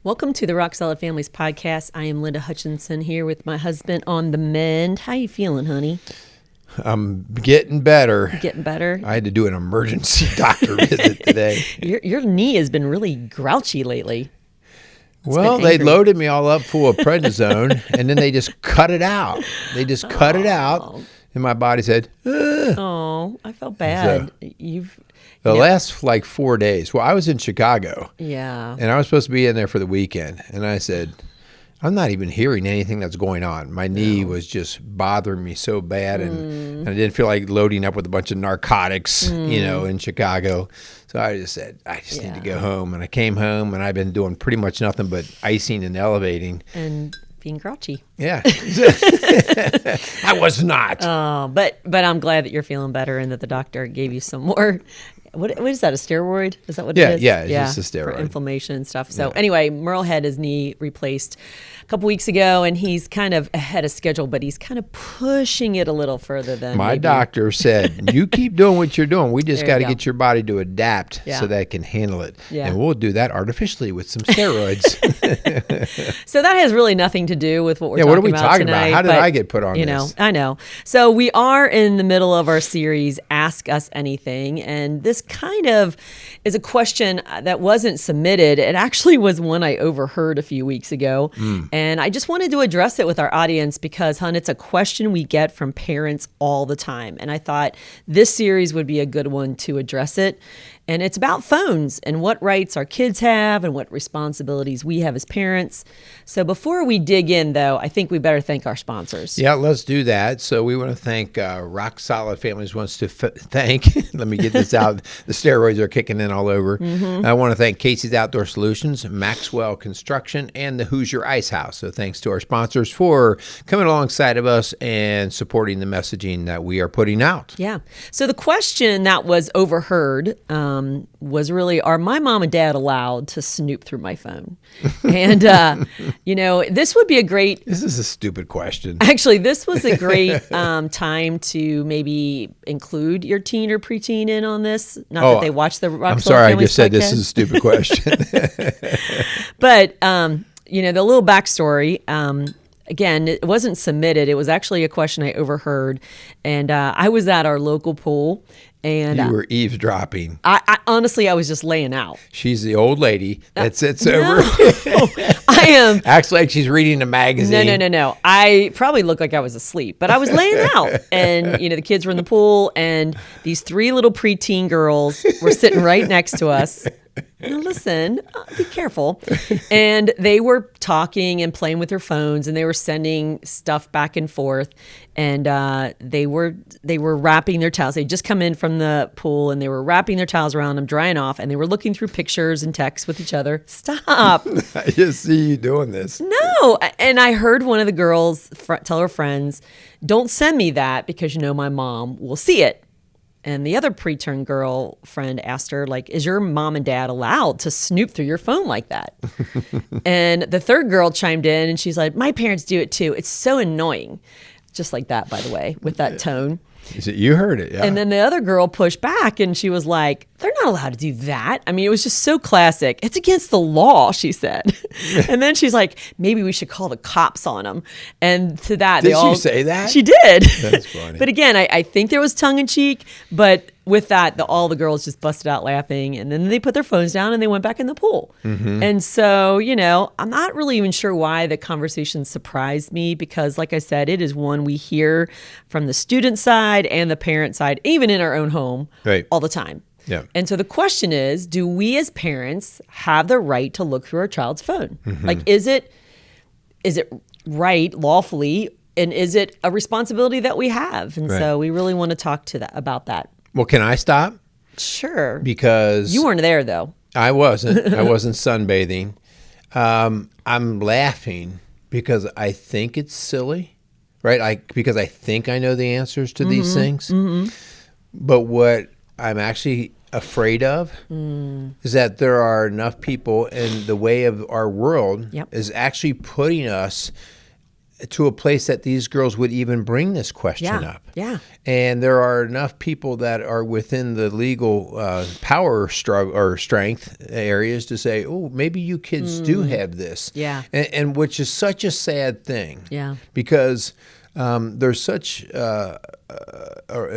Welcome to the Rock Solid Families Podcast. I am Linda Hutchinson here with my husband on the mend. How you feeling, honey? I'm getting better. Getting better? I had to do an emergency doctor visit today. Your knee has been really grouchy lately. Well, they loaded me all up full of prednisone, and then they just cut it out. They just cut it out, and my body said, ugh. Oh, I felt bad. The last like 4 days. Well, I was in Chicago. Yeah. And I was supposed to be in there for the weekend. And I said, I'm not even hearing anything that's going on. My knee was just bothering me so bad. And I didn't feel like loading up with a bunch of narcotics, in Chicago. So I just said, I just need to go home. And I came home, and I've been doing pretty much nothing but icing and elevating. And being grouchy. Yeah. I was not. Oh, but I'm glad that you're feeling better and that the doctor gave you some more. What is that, a steroid? Is that what it is? Yeah, it's just a steroid. For inflammation and stuff. So anyway, Merle had his knee replaced a couple weeks ago, and he's kind of ahead of schedule, but he's kind of pushing it a little further than my maybe. doctor said, you keep doing what you're doing. We just got to get your body to adapt so that it can handle it. Yeah. And we'll do that artificially with some steroids. So that has really nothing to do with what we're talking about. What are we talking tonight, about? How did I get put on this? I know. So we are in the middle of our series, Ask Us Anything, and this kind of is a question that wasn't submitted. It actually was one I overheard a few weeks ago, and I just wanted to address it with our audience because, hon, it's a question we get from parents all the time, and I thought this series would be a good one to address it. And it's about phones and what rights our kids have and what responsibilities we have as parents. So before we dig in, though, I think we better thank our sponsors. Yeah, let's do that. So we want to thank Rock Solid Families wants to thank, let me get this out, the steroids are kicking in all over. I want to thank Casey's Outdoor Solutions, Maxwell Construction, and the Hoosier Ice House. So thanks to our sponsors for coming alongside of us and supporting the messaging that we are putting out. Yeah. So the question that was overheard was really, are my mom and dad allowed to snoop through my phone? And, this would be a great... This is a stupid question. Actually, this was a great time to maybe include your teen or preteen in on this. Not that they watch the Rock Solid I'm sorry, I Families just said podcast. this is a stupid question. But, the little backstory... Again, it wasn't submitted. It was actually a question I overheard. And I was at our local pool. And you were eavesdropping. I honestly, I was just laying out. She's the old lady that sits over. I am. Acts like she's reading a magazine. No. I probably looked like I was asleep, but I was laying out. And, the kids were in the pool. And these three little preteen girls were sitting right next to us. Now listen, be careful. And they were talking and playing with their phones, and they were sending stuff back and forth. And they were wrapping their towels. They'd just come in from the pool, and they were wrapping their towels around them, drying off, and they were looking through pictures and texts with each other. Stop. I just see you doing this. No. And I heard one of the girls tell her friends, don't send me that because my mom will see it. And the other preterm girl friend asked her, is your mom and dad allowed to snoop through your phone like that? And the third girl chimed in, and she's like, my parents do it too. It's so annoying. Just like that, by the way, with that tone. You heard it, yeah. And then the other girl pushed back, and she was like, they're not allowed to do that. I mean, it was just so classic. It's against the law, she said. And then she's like, maybe we should call the cops on them. And to that, did she say that? She did. That's funny. But again, I think there was tongue in cheek, but with that, all the girls just busted out laughing, and then they put their phones down and they went back in the pool. And so, I'm not really even sure why the conversation surprised me because, like I said, it is one we hear from the student side and the parent side, even in our own home, all the time. Yeah. And so the question is, do we as parents have the right to look through our child's phone? Is it right lawfully, and is it a responsibility that we have? And so we really want to talk about that. Well, can I stop? Sure. Because you weren't there, though. I wasn't. I wasn't sunbathing. I'm laughing because I think it's silly, right? Because I think I know the answers to these things. But what I'm actually afraid of is that there are enough people in the way of our world is actually putting us to a place that these girls would even bring this question up. Yeah. And there are enough people that are within the legal power struggle or strength areas to say, oh, maybe you kids do have this. Yeah. And which is such a sad thing. Yeah. Because there's such a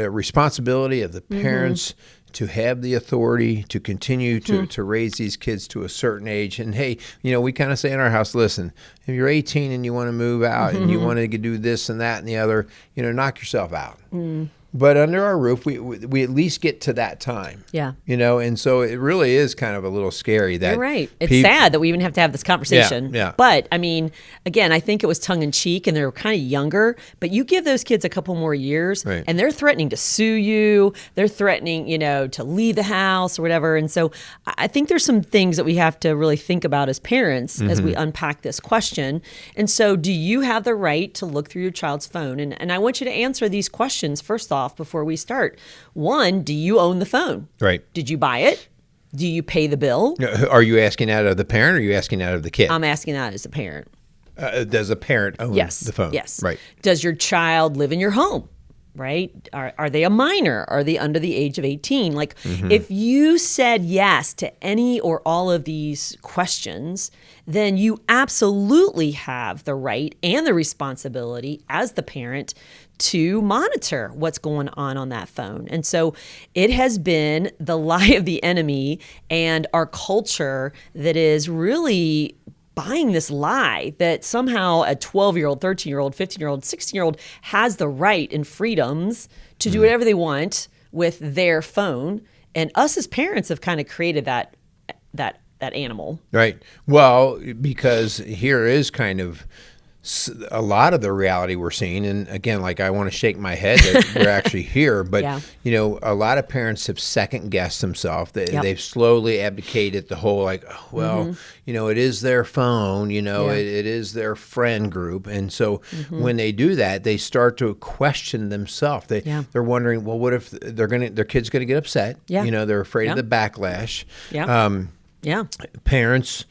responsibility of the parents to have the authority to continue to raise these kids to a certain age. And hey, we kind of say in our house, listen, if you're 18 and you want to move out and you want to do this and that and the other, knock yourself out. But under our roof, we at least get to that time. Yeah. And so it really is kind of a little scary that you're right. It's sad that we even have to have this conversation. Yeah. But I mean, again, I think it was tongue in cheek and they were kind of younger, but you give those kids a couple more years and they're threatening to sue you. They're threatening, to leave the house or whatever. And so I think there's some things that we have to really think about as parents as we unpack this question. And so do you have the right to look through your child's phone? And I want you to answer these questions first off before we start. One, do you own the phone? Right. Did you buy it? Do you pay the bill? Are you asking out of the parent or are you asking out of the kid? I'm asking that as a parent. Does a parent own the phone? Yes. Right. Does your child live in your home? Right? Are they a minor? Are they under the age of 18? Like, if you said yes to any or all of these questions, then you absolutely have the right and the responsibility as the parent to monitor what's going on that phone. And so it has been the lie of the enemy and our culture that is really buying this lie that somehow a 12-year-old, 13-year-old, 15-year-old, 16-year-old has the right and freedoms to do whatever they want with their phone. And us as parents have kind of created that animal. Right. Well, because here is kind of a lot of the reality we're seeing. And again, like I want to shake my head that we're actually here, but a lot of parents have second guessed themselves. They've slowly abdicated the whole it is their phone, it is their friend group. And so when they do that, they start to question themselves. They're wondering, well, what if their kid's going to get upset? They're afraid of the backlash. Parents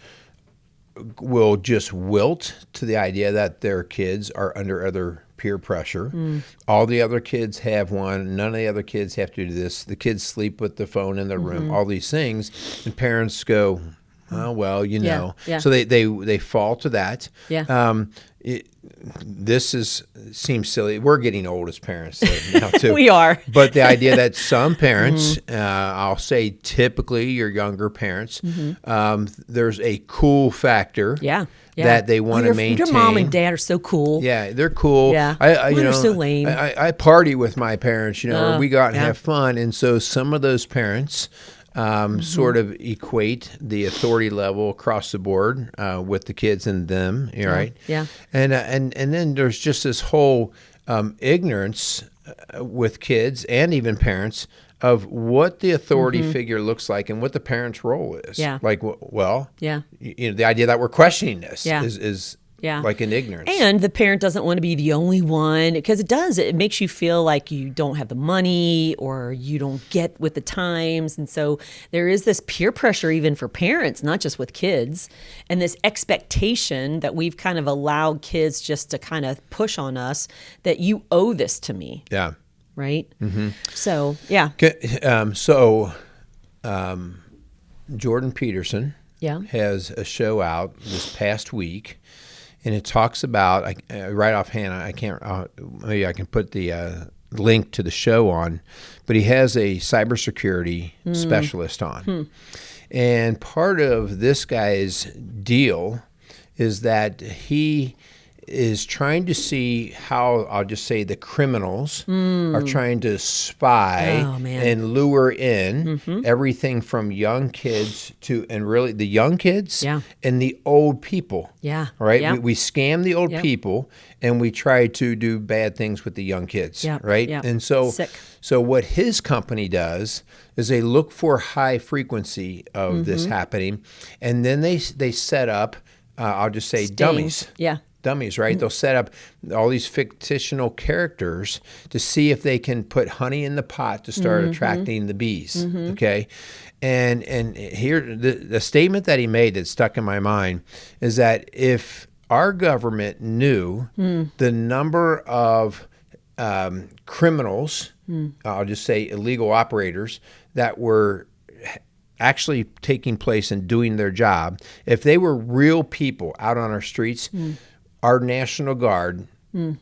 will just wilt to the idea that their kids are under other peer pressure. All the other kids have one. None of the other kids have to do this. The kids sleep with the phone in their room. All these things, and parents go, "Oh well, So they fall to that. Seems silly. We're getting old as parents now too. We are. But the idea that some parents, I'll say typically your younger parents, there's a cool factor that they want to maintain. Your mom and dad are so cool. Yeah, they're cool. Yeah, they're so lame. I party with my parents, or we go out and have fun. And so some of those parents sort of equate the authority level across the board with the kids and them, right? Yeah. And then there's just this whole ignorance with kids and even parents of what the authority figure looks like and what the parent's role is. Yeah. Like, the idea that we're questioning this is like an ignorance. And the parent doesn't want to be the only one, because it makes you feel like you don't have the money or you don't get with the times. And so there is this peer pressure even for parents, not just with kids, and this expectation that we've kind of allowed kids just to kind of push on us that you owe this to me. Yeah. Right? So, yeah. Jordan Peterson has a show out this past week. And it talks about, right offhand, I can't, maybe I can put the link to the show on, but he has a cybersecurity specialist on. And part of this guy's deal is that he is trying to see how, I'll just say, the criminals are trying to spy and lure in everything from young kids to, and really the young kids and the old people. Yeah. Right? Yeah. We scam the old people and we try to do bad things with the young kids. Right? Yeah. And so what his company does is they look for high frequency of this happening, and then they set up, I'll just say, dummies. Yeah. Dummies, right? They'll set up all these fictional characters to see if they can put honey in the pot to start attracting the bees, okay? And here, the statement that he made that stuck in my mind is that if our government knew the number of criminals, I'll just say illegal operators, that were actually taking place and doing their job. If they were real people out on our streets, our National Guard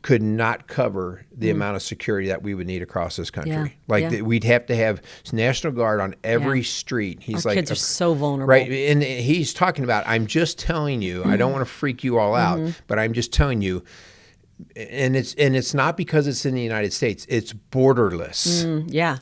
could not cover the amount of security that we would need across this country. We'd have to have National Guard on every street. He's Our kids are so vulnerable. Right. And he's talking about, I'm just telling you, I don't want to freak you all out, but I'm just telling you, and it's not because it's in the United States. It's borderless.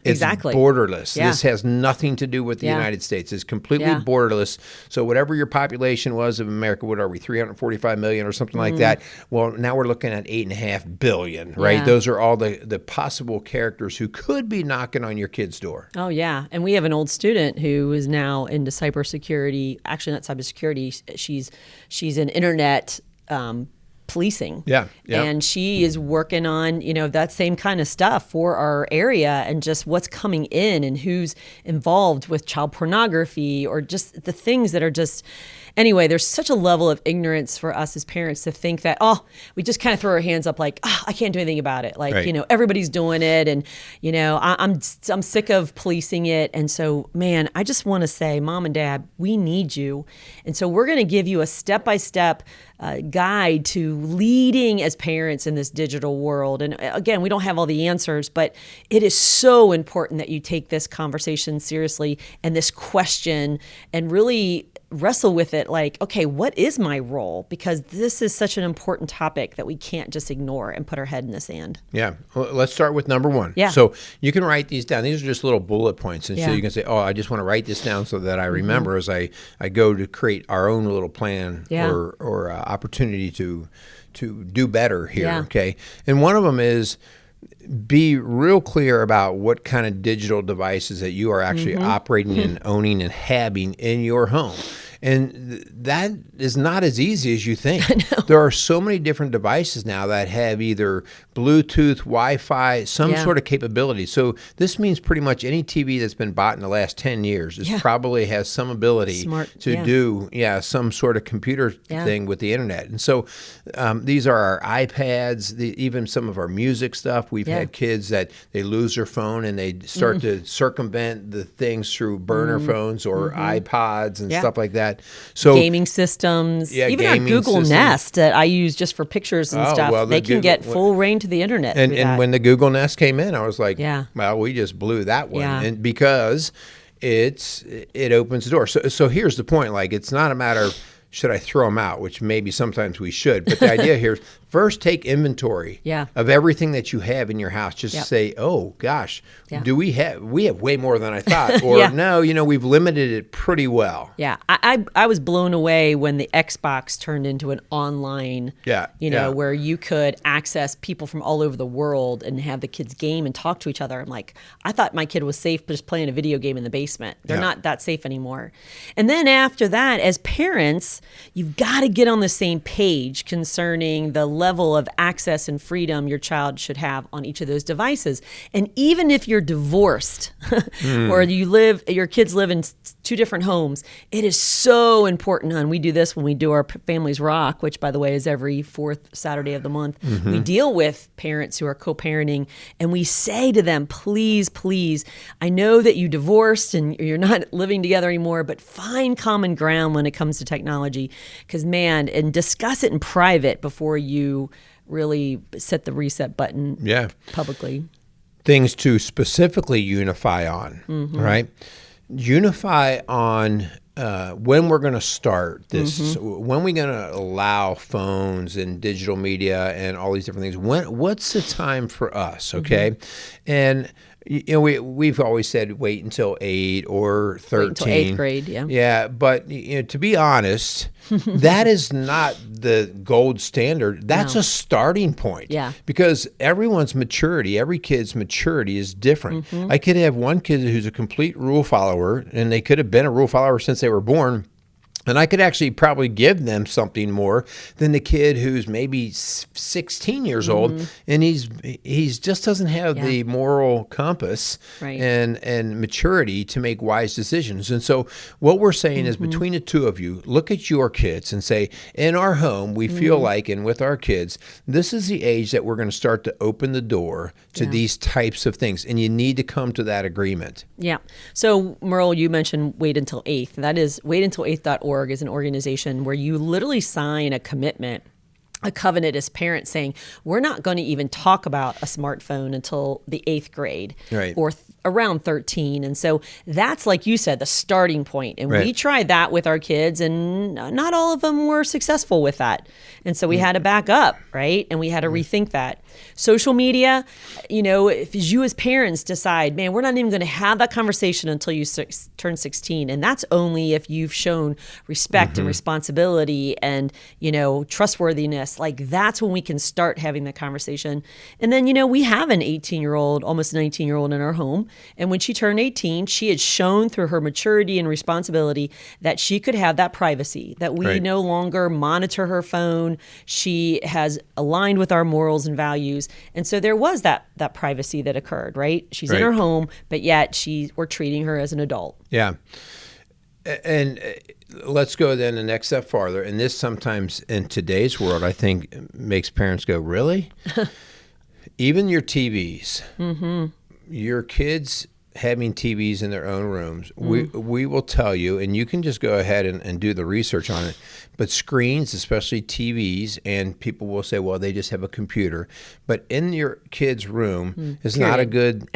Exactly. It's borderless. Yeah. This has nothing to do with the United States. It's completely borderless. So whatever your population was of America, what are we, 345 million or something like that? Well, now we're looking at 8.5 billion, right? Yeah. Those are all the possible characters who could be knocking on your kid's door. Oh, yeah. And we have an old student who is now into cybersecurity. Actually, not cybersecurity. She's in internet policing. Yeah. And she is working on, that same kind of stuff for our area, and just what's coming in and who's involved with child pornography, or just the things that are just, anyway, there's such a level of ignorance for us as parents to think that, we just kind of throw our hands up like, I can't do anything about it. Like, right. Everybody's doing it, and, I'm sick of policing it. And so, man, I just want to say, Mom and Dad, we need you. And so we're going to give you a step-by-step guide to leading as parents in this digital world. And again, we don't have all the answers, but it is so important that you take this conversation seriously and this question and really wrestle with it like, okay, what is my role? Because this is such an important topic that we can't just ignore and put our head in the sand. Yeah. Well, let's start with number one. Yeah. So you can write these down. These are just little bullet points. And so Yeah. you can say, I just want to write this down so that I remember as I go to create our own little plan or opportunity to do better here. Yeah. Okay. And one of them is be real clear about what kind of digital devices that you are actually operating and owning and having in your home. And that is not as easy as you think. There are so many different devices now that have either Bluetooth, Wi-Fi, some sort of capability. So this means pretty much any TV that's been bought in the last 10 years probably has some ability to do some sort of computer thing with the internet. And so these are our iPads, even some of our music stuff. We've had kids that they lose their phone and they start to circumvent the things through burner phones or iPods and stuff like that. So gaming systems, even our Google systems. Nest that I use just for pictures and stuff, well, they can get full reign to the internet. And when the Google Nest came in, I was like, well, we just blew that one. Yeah. And because it opens the door. So here's the point. Like, it's not a matter of should I throw them out, which maybe sometimes we should. But the idea here is first take inventory of everything that you have in your house. Just say, oh, gosh, do we have way more than I thought. Or no, we've limited it pretty well. Yeah. I was blown away when the Xbox turned into an online, where you could access people from all over the world and have the kids game and talk to each other. I'm like, I thought my kid was safe just playing a video game in the basement. They're not that safe anymore. And then after that, as parents, you've got to get on the same page concerning the level of access and freedom your child should have on each of those devices. And even if you're divorced or your kids live in two different homes, it is so important. And we do this when we do our Families Rock, which, by the way, is every fourth Saturday of the month. We deal with parents who are co-parenting, and we say to them, please, I know that you divorced and you're not living together anymore, but find common ground when it comes to technology. Because, man, and discuss it in private before you really set the reset button publicly. Things to specifically unify on, right? Unify on when we're going to start this, when we're going to allow phones and digital media and all these different things. What's the time for us, okay? And we've always said wait until 8 or 13. Wait until 8th grade, Yeah, but to be honest, that is not the gold standard. That's a starting point. Yeah. Because everyone's maturity, every kid's maturity is different. I could have one kid who's a complete rule follower, and they could have been a rule follower since they were born. And I could actually probably give them something more than the kid who's maybe 16 years old, and he's just doesn't have the moral compass and maturity to make wise decisions. And so what we're saying is, between the two of you, look at your kids and say, in our home, we feel like, and with our kids, this is the age that we're going to start to open the door to these types of things. And you need to come to that agreement. Yeah. So, Merle, you mentioned Wait Until 8th. That is waituntil8th.org is an organization where you literally sign a commitment, a covenant as parents saying, we're not going to even talk about a smartphone until the 8th grade or around 13. And so that's, like you said, the starting point. And we tried that with our kids, and not all of them were successful with that. And so we had to back up, right? And we had to rethink that. Social media, if you as parents decide, man, we're not even going to have that conversation until you turn 16. And that's only if you've shown respect and responsibility and, trustworthiness. Like, that's when we can start having that conversation. And then, we have an 18-year-old, almost 19-year-old in our home. And when she turned 18, she had shown through her maturity and responsibility that she could have that privacy, that we no longer monitor her phone. She has aligned with our morals and values. And so there was that privacy that occurred, right? She's in her home, but yet we're treating her as an adult. Yeah. And let's go then the next step farther. And this sometimes in today's world, I think makes parents go, really? Even your TVs, your kids having TVs in their own rooms, we will tell you, and you can just go ahead and do the research on it, but screens, especially TVs, and people will say, well, they just have a computer. But in your kid's room is not a good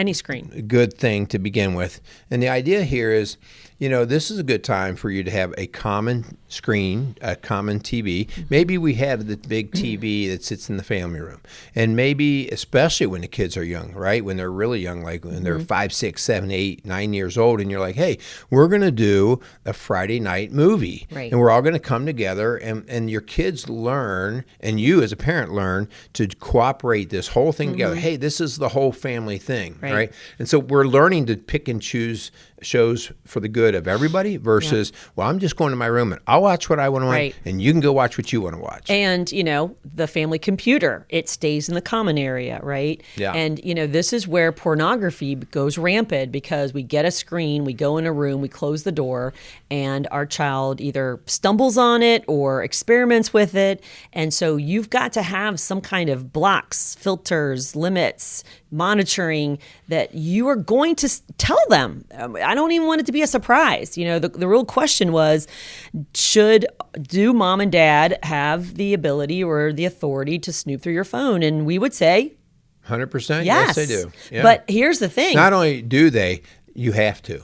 thing to begin with. And the idea here is, this is a good time for you to have a common screen, a common TV. Maybe we have the big TV that sits in the family room. And maybe, especially when the kids are young, right? When they're really young, like when they're 5, 6, 7, 8, 9 years old, and you're like, hey, we're going to do a Friday night movie. And we're all going to come together, and your kids learn, and you as a parent learn to cooperate this whole thing together. Hey, this is the whole family thing, right? And so we're learning to pick and choose shows for the good of everybody versus, well, I'm just going to my room and I'll watch what I want to watch, and you can go watch what you want to watch. And, the family computer, it stays in the common area, right? Yeah. And, this is where pornography goes rampant, because we get a screen, we go in a room, we close the door, and our child either stumbles on it or experiments with it. And so you've got to have some kind of blocks, filters, limits, monitoring that you are going to tell them. I don't even want it to be a surprise. The real question was, do mom and dad have the ability or the authority to snoop through your phone? And we would say 100%. Yes, they do. Yeah. But here's the thing. Not only do they, you have to.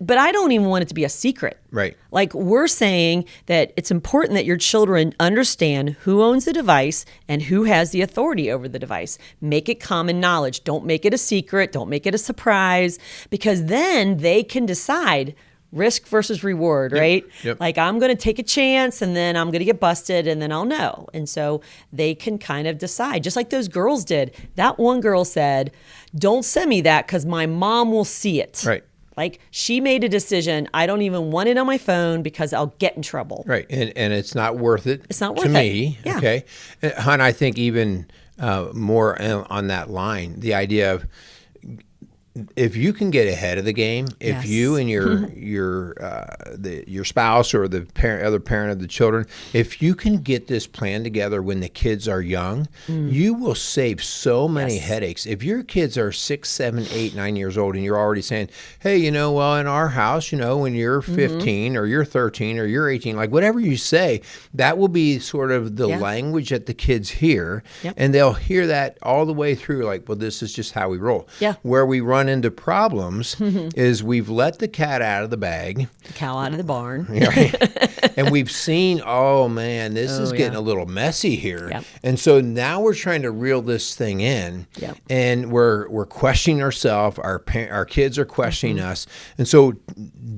But I don't even want it to be a secret. Right. Like, we're saying that it's important that your children understand who owns the device and who has the authority over the device. Make it common knowledge. Don't make it a secret. Don't make it a surprise, because then they can decide risk versus reward, right? Yep. Like, I'm going to take a chance, and then I'm going to get busted, and then I'll know. And so they can kind of decide, just like those girls did. That one girl said, don't send me that because my mom will see it. Right. Like, she made a decision, I don't even want it on my phone because I'll get in trouble. Right. And it's not worth it. It's not worth to me. Yeah. Okay. Hun, I think even more on that line, the idea of, if you can get ahead of the game, if you and your spouse or the other parent of the children, if you can get this plan together when the kids are young, you will save so many headaches. If your kids are 6, 7, 8, 9 years old, and you're already saying, hey, well, in our house, when you're 15 or you're 13 or you're 18, like whatever you say, that will be sort of the language that the kids hear, and they'll hear that all the way through. Like, well, this is just how we roll. Yeah. Where we run into problems is we've let the cat out of the bag, the cow out of the barn, and we've seen, oh man, this is getting a little messy here. Yep. And so now we're trying to reel this thing in, and we're questioning ourselves. Our kids are questioning us, and so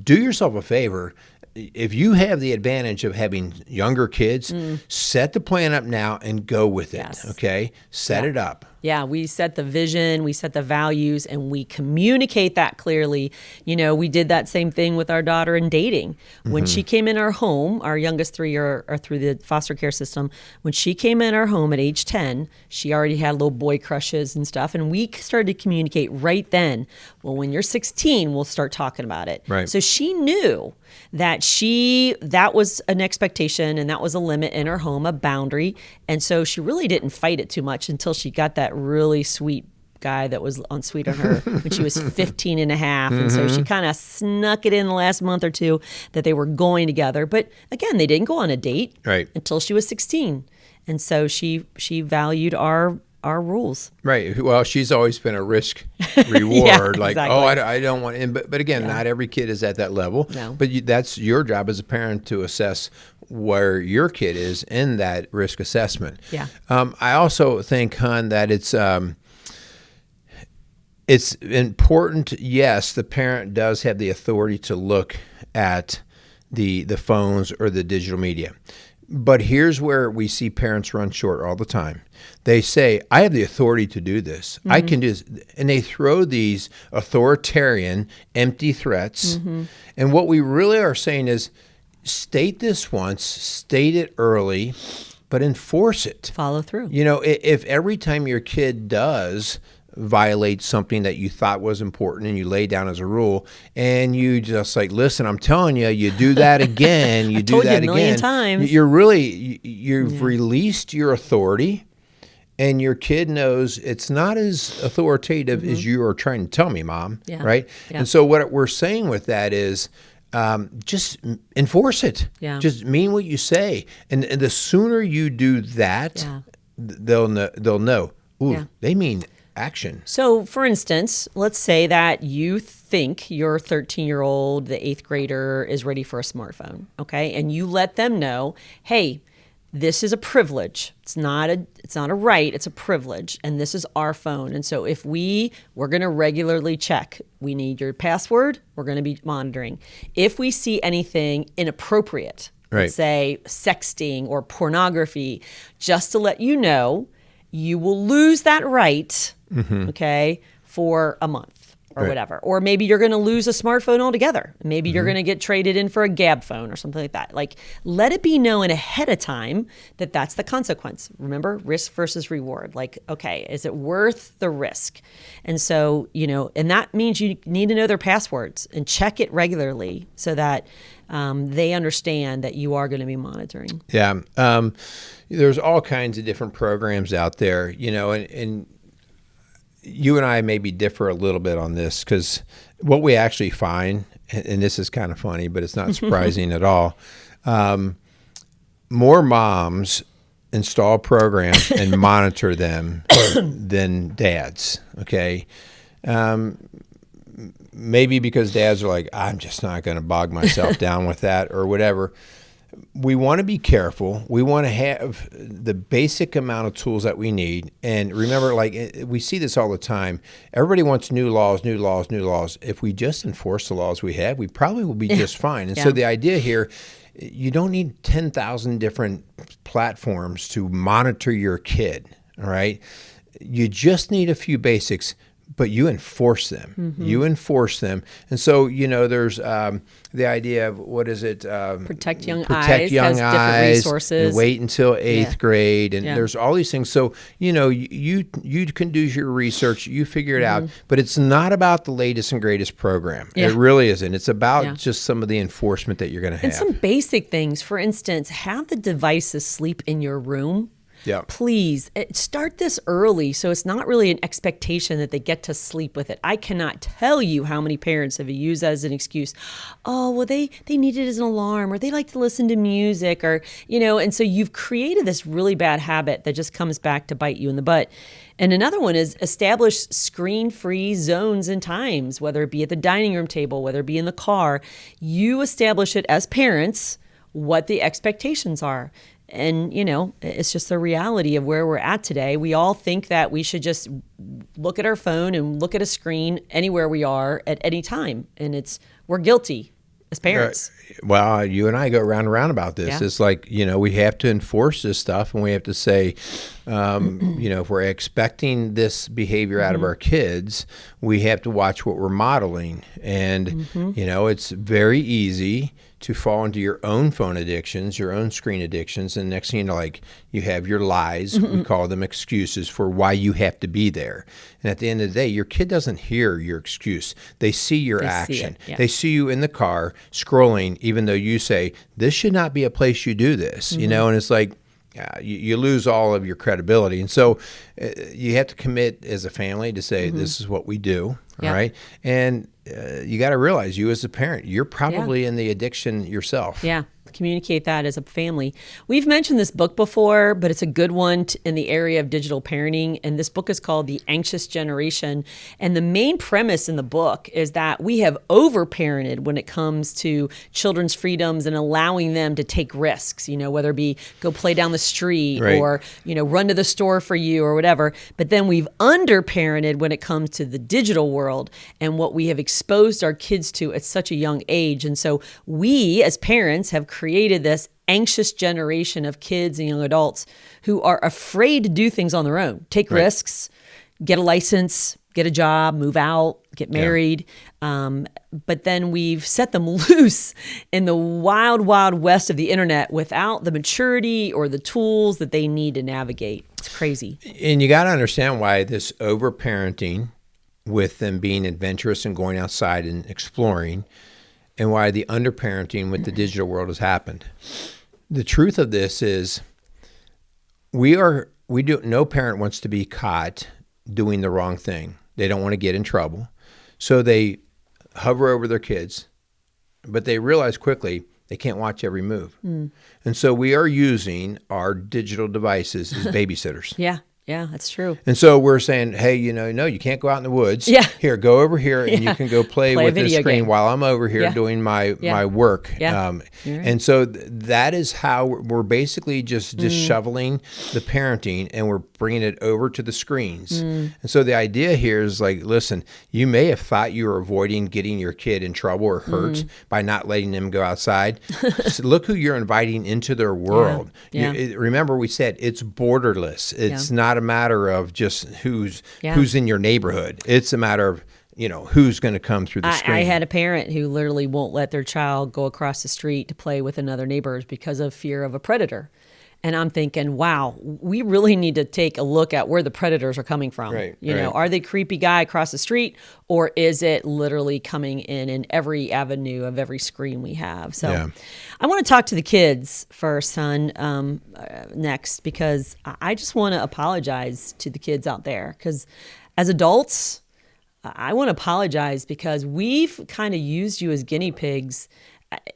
do yourself a favor. If you have the advantage of having younger kids, set the plan up now and go with it. Okay, set it up. Yeah, we set the vision, we set the values, and we communicate that clearly. We did that same thing with our daughter in dating. When she came in our home, our youngest three are through the foster care system. When she came in our home at age 10, she already had little boy crushes and stuff. And we started to communicate right then. Well, when you're 16, we'll start talking about it. Right. So she knew that that was an expectation and that was a limit in her home, a boundary. And so she really didn't fight it too much until she got that really sweet guy that was sweet on her when she was 15 and a half. And so she kind of snuck it in the last month or two that they were going together. But again, they didn't go on a date until she was 16. And so she valued our rules. Right. Well, she's always been a risk reward. Exactly. I don't want in. But again, not every kid is at that level. No. But that's your job as a parent to assess where your kid is in that risk assessment. Yeah. I also think, Hun, that it's important. Yes, the parent does have the authority to look at the phones or the digital media. But here's where we see parents run short all the time. They say, I have the authority to do this. I can do this. And they throw these authoritarian, empty threats. And what we really are saying is, state this once, state it early, but enforce it. Follow through. If every time your kid does violate something that you thought was important and you lay down as a rule, and you just listen, I'm telling you, you do that again, you do that again. A million again. times. You've released your authority, and your kid knows it's not as authoritative as you are trying to tell me, Mom. Yeah. Right? Yeah. And so what we're saying with that is, just enforce it. Yeah. Just mean what you say, and the sooner you do that, they'll know. Ooh, they mean action. So, for instance, let's say that you think your 13-year-old, the 8th grader, is ready for a smartphone, okay? And you let them know, hey, this is a privilege. It's not a right, it's a privilege, and this is our phone. And so if we're going to regularly check. We need your password. We're going to be monitoring. If we see anything inappropriate, let's say sexting or pornography, just to let you know, you will lose that right, okay, for a month or whatever. Or maybe you're going to lose a smartphone altogether. Maybe you're going to get traded in for a Gab phone or something like that. Let it be known ahead of time that that's the consequence. Remember, risk versus reward. Okay, is it worth the risk? And so, and that means you need to know their passwords and check it regularly so that they understand that you are going to be monitoring. Yeah. There's all kinds of different programs out there, and you and I maybe differ a little bit on this, because what we actually find, and this is kind of funny, but it's not surprising at all, more moms install programs and monitor them than dads, okay? Maybe because dads are like, I'm just not going to bog myself down with that or whatever. We want to be careful. We want to have the basic amount of tools that we need. And remember, we see this all the time. Everybody wants new laws, new laws, new laws. If we just enforce the laws we have, we probably will be just fine. And so the idea here, you don't need 10,000 different platforms to monitor your kid, all right? You just need a few basics. But you enforce them. You enforce them. And so, there's the idea of, what is it? Protect Young Protect Eyes Young has different Eyes, resources. and wait until 8th grade. And Yeah. there's all these things. So, you can do your research. You figure it out. But it's not about the latest and greatest program. Yeah. It really isn't. It's about just some of the enforcement that you're going to have. And some basic things. For instance, have the devices sleep in your room. Yeah. Please start this early, so it's not really an expectation that they get to sleep with it. I cannot tell you how many parents have used that as an excuse. Oh, well, they need it as an alarm, or they like to listen to music, or, and so you've created this really bad habit that just comes back to bite you in the butt. And another one is establish screen-free zones and times, whether it be at the dining room table, whether it be in the car. You establish it as parents, what the expectations are. And, it's just the reality of where we're at today. We all think that we should just look at our phone and look at a screen anywhere we are at any time. And we're guilty, as parents. Well, you and I go round and round about this. Yeah. It's like, we have to enforce this stuff, and we have to say, if we're expecting this behavior out of our kids, we have to watch what we're modeling. And, it's very easy to fall into your own phone addictions, your own screen addictions. And next thing you know, like, you have your lies, we call them excuses for why you have to be there. And at the end of the day, your kid doesn't hear your excuse. They see your action. They see you in the car scrolling, even though you say, this should not be a place you do this, and it's like, you lose all of your credibility. And so you have to commit as a family to say, this is what we do. All right. And you got to realize, you as a parent, you're probably in the addiction yourself. Yeah. Communicate that as a family. We've mentioned this book before, but it's a good one in the area of digital parenting. And this book is called The Anxious Generation. And the main premise in the book is that we have over-parented when it comes to children's freedoms and allowing them to take risks, whether it be go play down the street or, run to the store for you or whatever. But then we've under-parented when it comes to the digital world and what we have exposed our kids to at such a young age. And so we as parents have created this anxious generation of kids and young adults who are afraid to do things on their own, take risks, get a license, get a job, move out, get married. But then we've set them loose in the wild, wild west of the internet without the maturity or the tools that they need to navigate. It's crazy. And you got to understand why this over-parenting, with them being adventurous and going outside and exploring, and why the underparenting with the digital world has happened. The truth of this is, no parent wants to be caught doing the wrong thing. They don't want to get in trouble. So they hover over their kids, but they realize quickly they can't watch every move. And so we are using our digital devices as babysitters. Yeah, that's true. And so we're saying, hey, no, you can't go out in the woods. Yeah. Here, go over here, and you can go play with this screen game while I'm over here doing my work. Yeah. And so that is how we're basically just shoveling the parenting, and we're bringing it over to the screens. And so the idea here is like, listen, you may have thought you were avoiding getting your kid in trouble or hurt by not letting them go outside. So look who you're inviting into their world. Remember, we said it's borderless. It's not a matter of just who's in your neighborhood. It's a matter of, who's going to come through the screen. I had a parent who literally won't let their child go across the street to play with another neighbor because of fear of a predator. And I'm thinking, wow, we really need to take a look at where the predators are coming from. Are they creepy guy across the street, or is it literally coming in every avenue of every screen we have? So I want to talk to the kids first, son, next, because I just want to apologize to the kids out there. Because as adults, I want to apologize because we've kind of used you as guinea pigs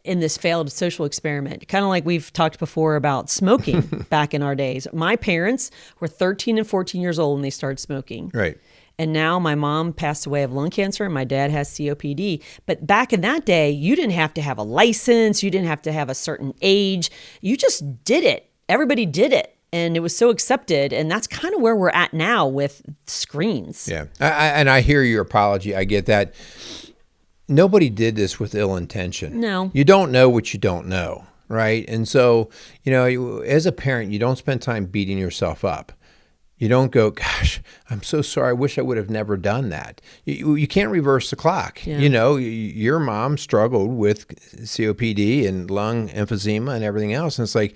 in this failed social experiment, kind of like we've talked before about smoking back in our days. My parents were 13 and 14 years old when they started smoking. Right. And now my mom passed away of lung cancer and my dad has COPD. But back in that day, you didn't have to have a license. You didn't have to have a certain age. You just did it. Everybody did it. And it was so accepted. And that's kind of where we're at now with screens. Yeah. And I hear your apology. I get that. Nobody did this with ill intention. No. You don't know what you don't know, right? And so, as a parent, you don't spend time beating yourself up. You don't go, gosh, I'm so sorry. I wish I would have never done that. You can't reverse the clock. Yeah. Your mom struggled with COPD and lung emphysema and everything else. And it's like,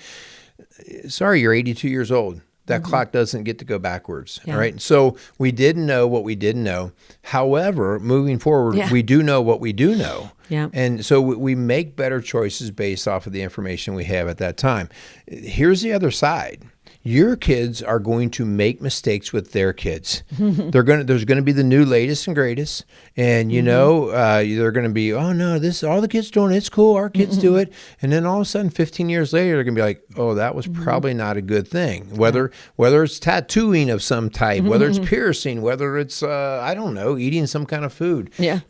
sorry, you're 82 years old. That clock doesn't get to go backwards, all right? So we didn't know what we didn't know. However, moving forward, we do know what we do know. Yeah. And so we make better choices based off of the information we have at that time. Here's the other side. Your kids are going to make mistakes with their kids. There's going to be the new latest and greatest, and they're going to be, oh no, this all the kids doing, it's cool, our kids do it, and then all of a sudden, 15 years later, they're going to be like, oh, that was probably not a good thing. Whether it's tattooing of some type, whether it's piercing, whether it's I don't know, eating some kind of food. Yeah.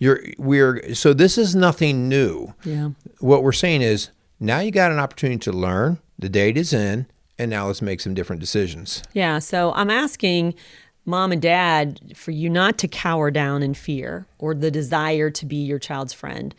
So this is nothing new. Yeah. What we're saying is now you got an opportunity to learn. The date is in. And now let's make some different decisions. Yeah. So I'm asking mom and dad for you not to cower down in fear or the desire to be your child's friend.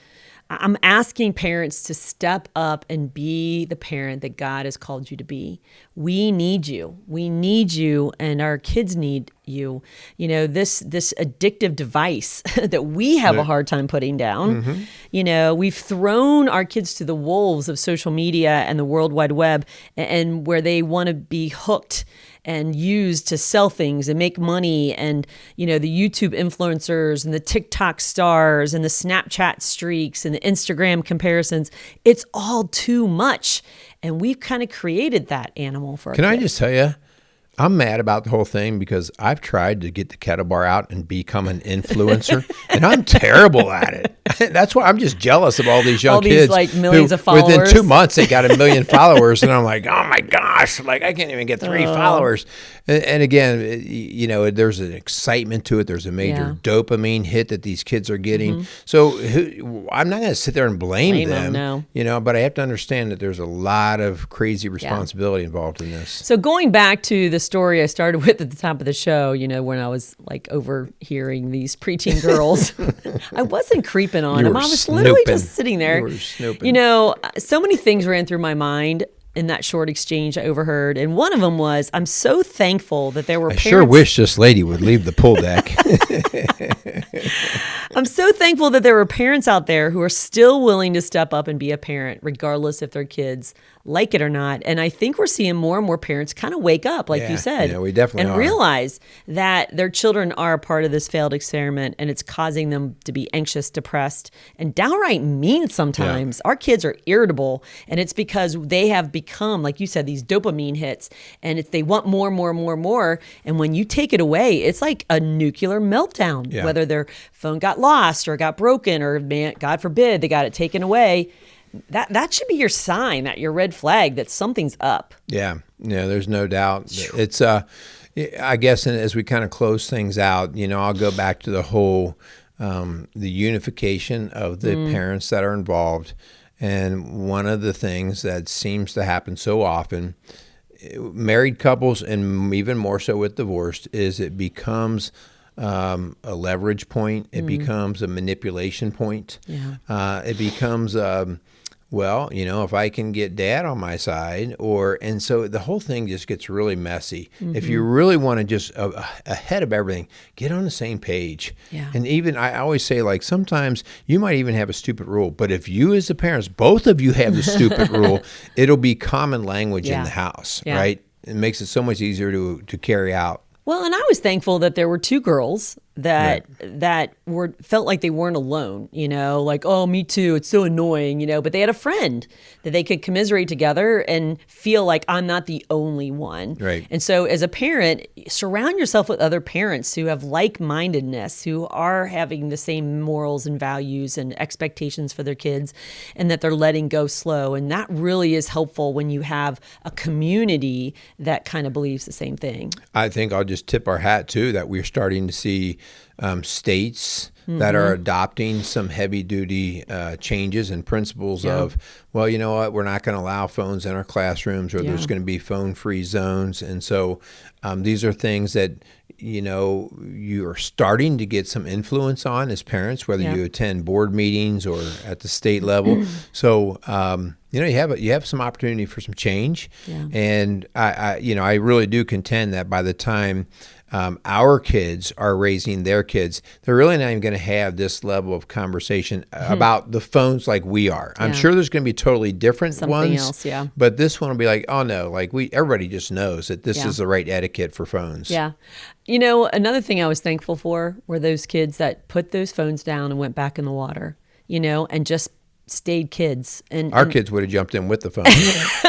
I'm asking parents to step up and be the parent that God has called you to be. We need you. We need you, and our kids need you. You know, this addictive device that we have a hard time putting down. You know, we've thrown our kids to the wolves of social media and the World Wide Web, and where they want to be hooked and used to sell things and make money. And, you know, the YouTube influencers and the TikTok stars and the Snapchat streaks and the Instagram comparisons, it's all too much. And we've kind of created that animal for our Can kids. I just tell you, I'm mad about the whole thing because I've tried to get the kettle bar out and become an influencer, and I'm terrible at it. That's why I'm just jealous of all these young kids. Like millions of followers. Within 2 months, they got 1 million followers, and I'm like, oh my gosh, like I can't even get 3 followers. And again, you know, there's an excitement to it. There's a major dopamine hit that these kids are getting. So I'm not going to sit there and blame them, no. you know, but I have to understand that there's a lot of crazy responsibility involved in this. So going back to the story I started with at the top of the show, you know, when I was like overhearing these preteen girls, I wasn't creeping on them. I was literally just sitting there. You were snooping. You know, so many things ran through my mind in that short exchange I overheard. And one of them was, I'm so thankful that there were parents. I sure wish this lady would leave the pool deck. I'm so thankful that there were parents out there who are still willing to step up and be a parent, regardless if their kids like it or not. And I think we're seeing more and more parents kind of wake up, like you said. Yeah, we definitely and are. realize that their children are a part of this failed experiment, and it's causing them to be anxious, depressed, and downright mean sometimes. Our kids are irritable, and it's because they have become, like you said, these dopamine hits, and they want more, more, more, more. And when you take it away, it's like a nuclear meltdown, whether their phone got lost or got broken, or God forbid, they got it taken away. That should be your sign, that your red flag, that something's up. Yeah, there's no doubt. It's I guess, and as we kind of close things out, you know, I'll go back to the whole the unification of the parents that are involved. And one of the things that seems to happen so often, married couples, and even more so with divorced, is it becomes a leverage point. It becomes a manipulation point. It becomes well, you know, if I can get dad on my side, and so the whole thing just gets really messy. If you really want to just ahead of everything, get on the same page. And even I always say, like, sometimes you might even have a stupid rule, but if you as the parents, both of you have the stupid rule, it'll be common language in the house, right? It makes it so much easier to carry out. Well, and I was thankful that there were 2 girls that felt like they weren't alone, you know, like, oh, me too, it's so annoying, you know, but they had a friend that they could commiserate together and feel like I'm not the only one. Right. And so as a parent, surround yourself with other parents who have like-mindedness, who are having the same morals and values and expectations for their kids, and that they're letting go slow. And that really is helpful when you have a community that kind of believes the same thing. I think I'll just tip our hat too that we're starting to see states that are adopting some heavy-duty changes and principles of, well, you know what, we're not going to allow phones in our classrooms, or there's going to be phone-free zones. And so these are things that, you know, you are starting to get some influence on as parents, whether you attend board meetings or at the state level. So, you know, you have some opportunity for some change. And I really do contend that by the time our kids are raising their kids, they're really not even going to have this level of conversation about the phones like we are. I'm sure there's going to be totally different Something ones, else, but this one will be like, oh no, like everybody just knows that this is the right etiquette for phones. You know, another thing I was thankful for were those kids that put those phones down and went back in the water, you know, and just stayed kids. And our kids would have jumped in with the phone.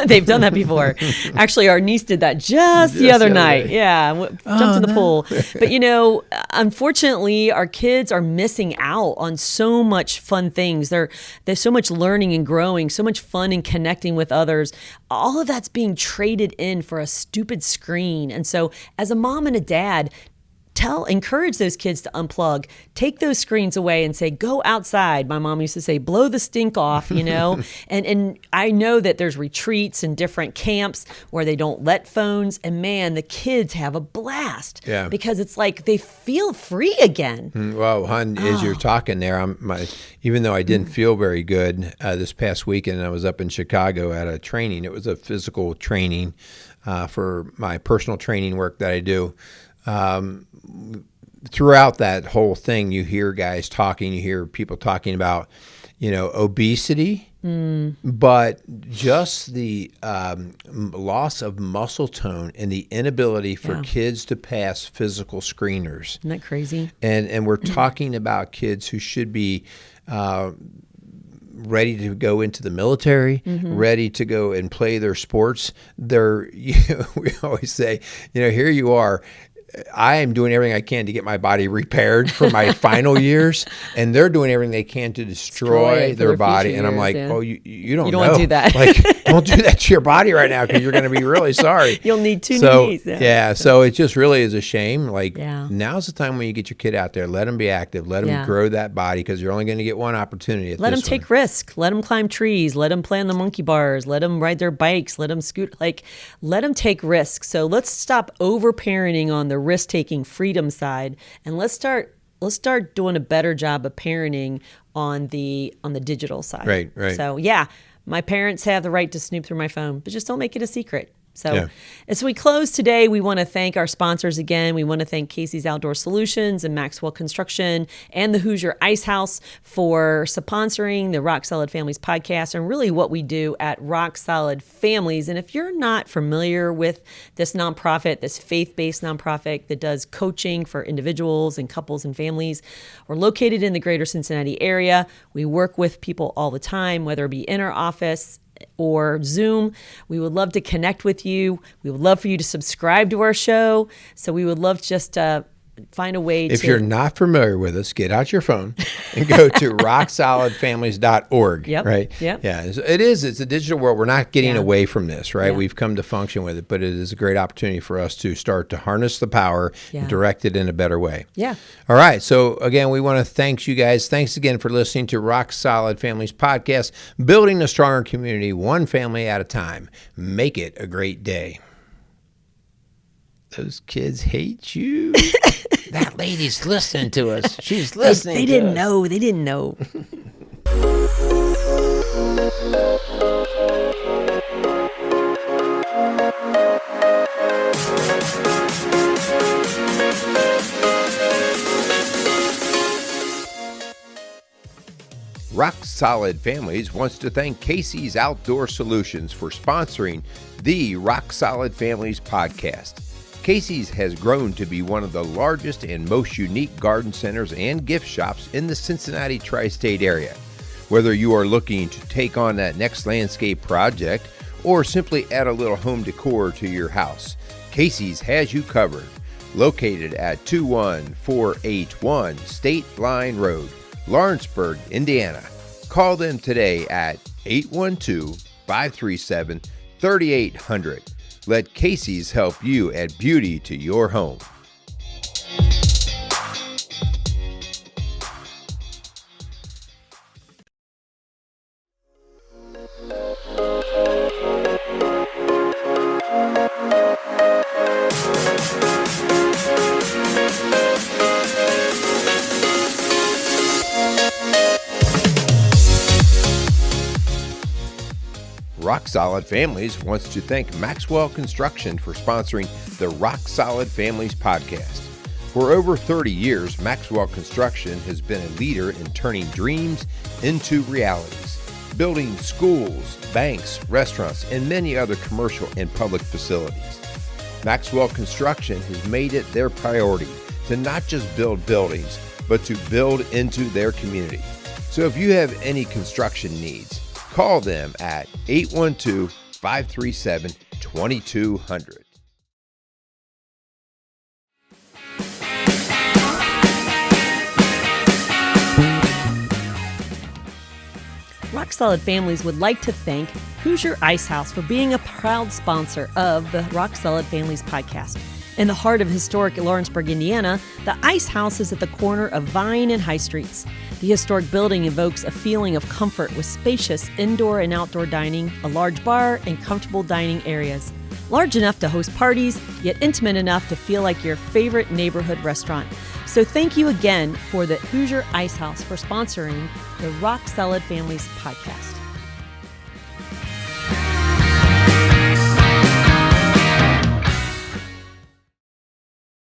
They've done that before. Actually, our niece did that just the other night. Jumped in the pool. But, you know, unfortunately, our kids are missing out on so much fun things. There's so much learning and growing, so much fun and connecting with others. All of that's being traded in for a stupid screen. And so as a mom and a dad, encourage those kids to unplug, take those screens away and say, go outside. My mom used to say, blow the stink off, and I know that there's retreats and different camps where they don't let phones, and man, the kids have a blast because it's like they feel free again. Well, hon, as you're talking there, even though I didn't feel very good this past weekend, I was up in Chicago at a training. It was a physical training for my personal training work that I do. Throughout that whole thing, you hear guys talking, you hear people talking about, obesity, but just the loss of muscle tone and the inability for kids to pass physical screeners. Isn't that crazy? And we're talking about kids who should be ready to go into the military, ready to go and play their sports. We always say, here you are. I am doing everything I can to get my body repaired for my final years, and they're doing everything they can to destroy their body. And I'm like, oh, you don't want to do that. Like, don't do that to your body right now because you're going to be really sorry. You'll need two knees. So it just really is a shame. Like, now's the time when you get your kid out there. Let them be active. Let them grow that body because you're only going to get one opportunity. Let them take risks. Let them climb trees. Let them play on the monkey bars. Let them ride their bikes. Let them scoot. Let them take risks. So let's stop over-parenting on the risk-taking freedom side, and let's start doing a better job of parenting on the digital side. Right. So my parents have the right to snoop through my phone, but just don't make it a secret. So as we close today, we want to thank our sponsors again. We want to thank Casey's Outdoor Solutions and Maxwell Construction and the Hoosier Ice House for sponsoring the Rock Solid Families podcast and really what we do at Rock Solid Families. And if you're not familiar with this nonprofit, this faith-based nonprofit that does coaching for individuals and couples and families, we're located in the greater Cincinnati area. We work with people all the time, whether it be in our office or Zoom. We would love to connect with you. We would love for you to subscribe to our show. So we would love just to find a way If you're not familiar with us, get out your phone and go to rocksolidfamilies.org. Right? Yep. Yeah. It's a digital world. We're not getting away from this, right? We've come to function with it, but it is a great opportunity for us to start to harness the power and direct it in a better way. Yeah. All right. So again, we want to thank you guys. Thanks again for listening to Rock Solid Families podcast, building a stronger community, one family at a time. Make it a great day. Those kids hate you. That lady's listening to us. She's listening. They didn't know. They didn't know. Rock Solid Families wants to thank Casey's Outdoor Solutions for sponsoring the Rock Solid Families podcast. Casey's has grown to be one of the largest and most unique garden centers and gift shops in the Cincinnati tri-state area. Whether you are looking to take on that next landscape project or simply add a little home decor to your house, Casey's has you covered. Located at 21481 State Line Road, Lawrenceburg, Indiana. Call them today at 812-537-3800. Let Casey's help you add beauty to your home. Rock Solid Families wants to thank Maxwell Construction for sponsoring the Rock Solid Families podcast. For over 30 years, Maxwell Construction has been a leader in turning dreams into realities, building schools, banks, restaurants, and many other commercial and public facilities. Maxwell Construction has made it their priority to not just build buildings, but to build into their community. So if you have any construction needs, call them at 812-537-2200. Rock Solid Families would like to thank Hoosier Ice House for being a proud sponsor of the Rock Solid Families podcast. In the heart of historic Lawrenceburg, Indiana, the Ice House is at the corner of Vine and High Streets. The historic building evokes a feeling of comfort with spacious indoor and outdoor dining, a large bar, and comfortable dining areas. Large enough to host parties, yet intimate enough to feel like your favorite neighborhood restaurant. So thank you again for the Hoosier Ice House for sponsoring the Rock Solid Families podcast.